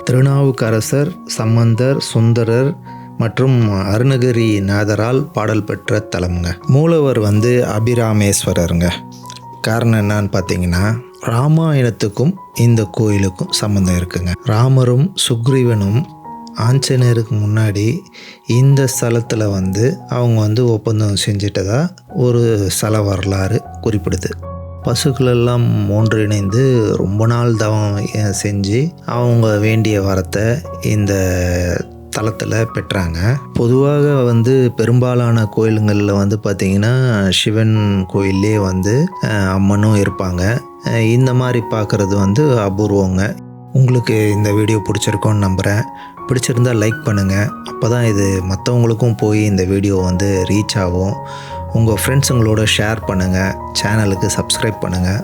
திருநாவுக்கரசர், சம்பந்தர், சுந்தரர் மற்றும் அருணகிரிநாதரால் பாடல் பெற்ற தலம்ங்க. மூலவர் அபிராமேஸ்வரருங்க. காரணம் என்னன்னு பார்த்தீங்கன்னா, ராமாயணத்துக்கும் இந்த கோயிலுக்கும் சம்மந்தம் இருக்குங்க. ராமரும் சுக்ரீவனும் ஆஞ்சநேயருக்கு முன்னாடி இந்த ஸ்தலத்தில் அவங்க ஒப்பந்தம் செஞ்சிட்டதா ஒரு ஸ்தல வரலாறு குறிப்பிடுது. பசுக்களெல்லாம் ஒன்றிணைந்து ரொம்ப நாள் தவம் செஞ்சு அவங்க வேண்டிய வரத்தை இந்த தலத்தில் பெற்றாங்க. பொதுவாக பெரும்பாலான கோயிலுங்களில் பார்த்திங்கன்னா சிவன் கோயிலே அம்மனும் இருப்பாங்க. இந்த மாதிரி பார்க்குறது அபூர்வங்க. உங்களுக்கு இந்த வீடியோ பிடிச்சிருக்கோன்னு நம்புகிறேன். பிடிச்சிருந்தால் லைக் பண்ணுங்கள். அப்போ தான் இது மற்றவங்களுக்கும் போய் இந்த வீடியோ ரீச் ஆகும். உங்கள் ஃப்ரெண்ட்ஸுங்களோட ஷேர் பண்ணுங்கள். சேனலுக்கு சப்ஸ்கிரைப் பண்ணுங்கள்.